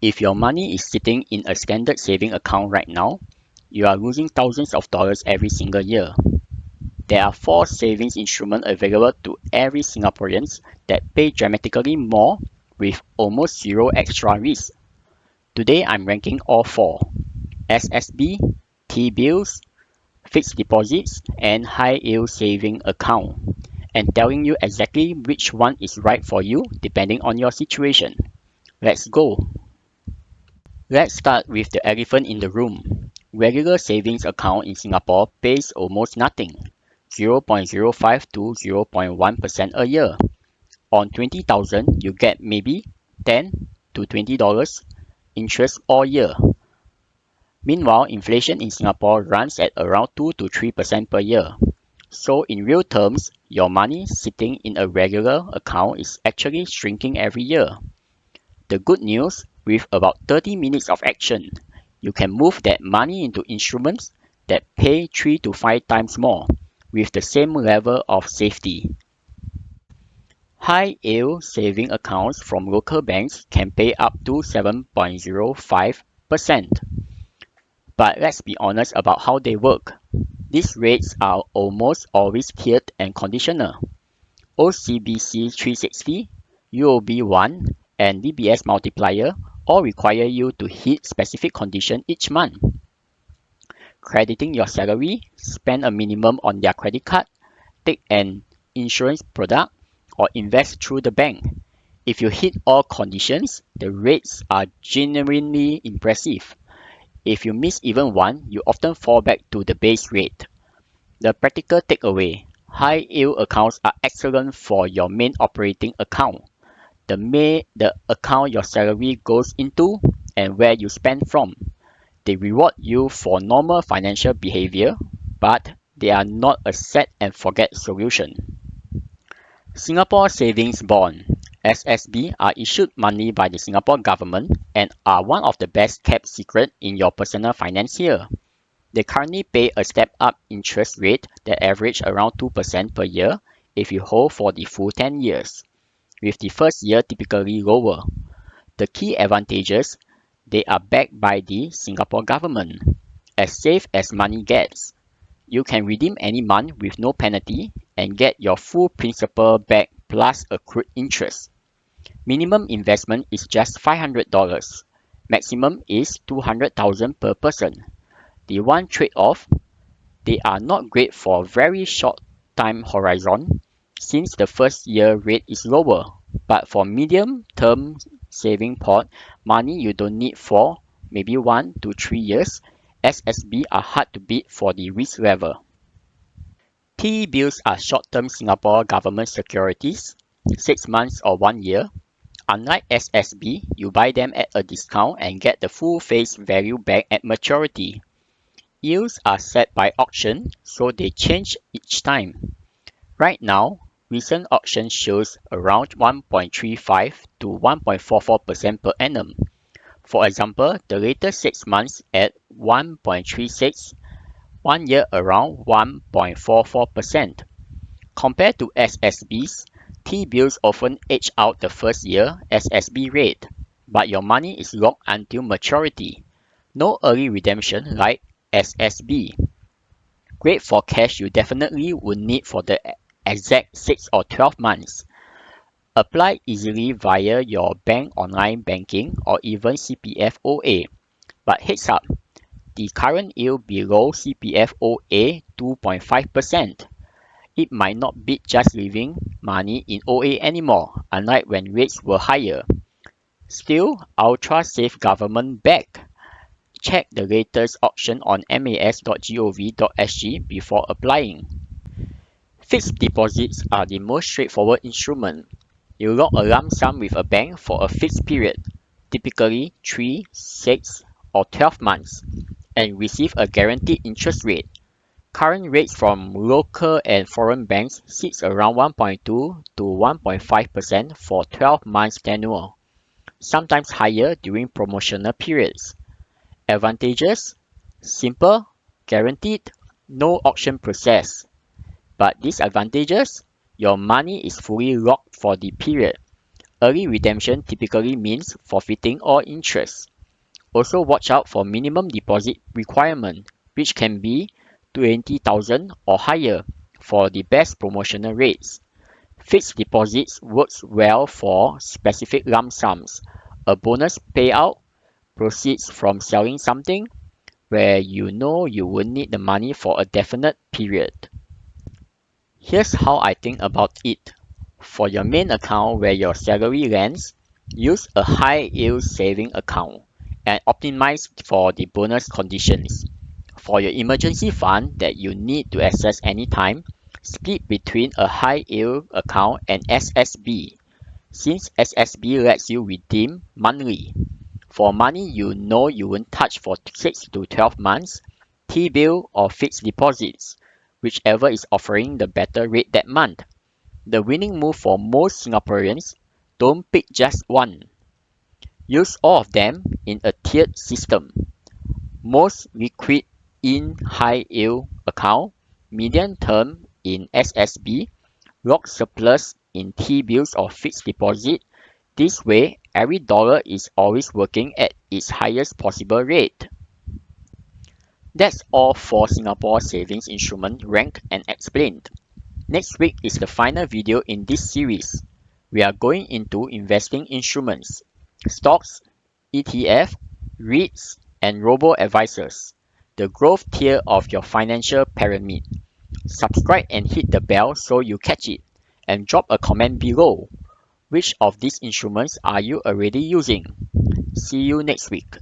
If your money is sitting in a standard saving account right now, you are losing thousands of dollars every single year. There are 4 savings instruments available to every Singaporean that pay dramatically more with almost zero extra risk. Today I'm ranking all 4: SSB, T-bills, fixed deposits, and high yield saving account, and telling you exactly which one is right for you depending on your situation. Let's go! Let's start with the elephant in the room. Regular savings account in Singapore pays almost nothing, 0.05 to 0.1% a year. On 20,000, you get maybe 10 to $20 interest all year. Meanwhile, inflation in Singapore runs at around 2 to 3% per year. So in real terms, your money sitting in a regular account is actually shrinking every year. The good news, with about 30 minutes of action, you can move that money into instruments that pay 3 to 5 times more, with the same level of safety. High-yield saving accounts from local banks can pay up to 7.05%. But let's be honest about how they work. These rates are almost always tiered and conditional. OCBC 360, UOB 1, and DBS multiplier all require you to hit specific conditions each month. Crediting your salary, spend a minimum on their credit card, take an insurance product, or invest through the bank. If you hit all conditions, the rates are genuinely impressive. If you miss even one, you often fall back to the base rate. The practical takeaway: high yield accounts are excellent for your main operating account, the account your salary goes into and where you spend from. They reward you for normal financial behavior, but they are not a set and forget solution. Singapore Savings Bond (SSB) are issued monthly by the Singapore government and are one of the best kept secret in your personal finance here. They currently pay a step-up interest rate that average around 2% per year if you hold for the full 10 years, with the first year typically lower. The key advantages: they are backed by the Singapore government. As safe as money gets. You can redeem any month with no penalty and get your full principal back plus accrued interest. Minimum investment is just $500. Maximum is $200,000 per person. The one trade-off: they are not great for very short time horizon since the first year rate is lower, but for medium term saving pot, money you don't need for maybe 1 to 3 years, SSB are hard to beat for the risk level. T-bills are short-term Singapore government securities, 6 months or 1 year. Unlike SSB, you buy them at a discount and get the full face value back at maturity. Yields are set by auction, so they change each time. Right now, recent auction shows around 1.35 to 1.44% per annum. For example, the latest 6 months at 1.36, 1 year around 1.44%. Compared to SSBs, T-bills often edge out the first year SSB rate, but your money is locked until maturity. No early redemption like SSB. Great for cash you definitely would need for the exact 6 or 12 months. Apply easily via your bank online banking or even CPF OA. But heads up, the current yield below CPF OA 2.5%. It might not beat just leaving money in OA anymore, unlike when rates were higher. Still, ultra safe government backed. Check the latest auction on mas.gov.sg before applying. Fixed deposits are the most straightforward instrument. You lock a lump sum with a bank for a fixed period, typically 3, 6, or 12 months, and receive a guaranteed interest rate. Current rates from local and foreign banks sits around 1.2 to 1.5% for 12 months tenure, sometimes higher during promotional periods. Advantages: simple, guaranteed, no auction process. But disadvantages: your money is fully locked for the period. Early redemption typically means forfeiting all interest. Also watch out for minimum deposit requirement, which can be 20,000 or higher for the best promotional rates. Fixed deposits works well for specific lump sums, a bonus payout, proceeds from selling something, where you know you will need the money for a definite period. Here's how I think about it. For your main account where your salary lands, use a high yield saving account and optimize for the bonus conditions. For your emergency fund that you need to access anytime, split between a high yield account and SSB, since SSB lets you redeem monthly. For money you know you won't touch for 6 to 12 months, T-bill or fixed deposits, whichever is offering the better rate that month. The winning move for most Singaporeans, don't pick just one. Use all of them in a tiered system. Most liquid in high yield account, medium term in SSB, lock surplus in T-bills or fixed deposit. This way, every dollar is always working at its highest possible rate. That's all for Singapore savings instrument ranked and explained. Next week is the final video in this series. We are going into investing instruments, stocks, ETF, REITs, and robo-advisors, the growth tier of your financial pyramid. Subscribe and hit the bell so you catch it, and drop a comment below. Which of these instruments are you already using? See you next week.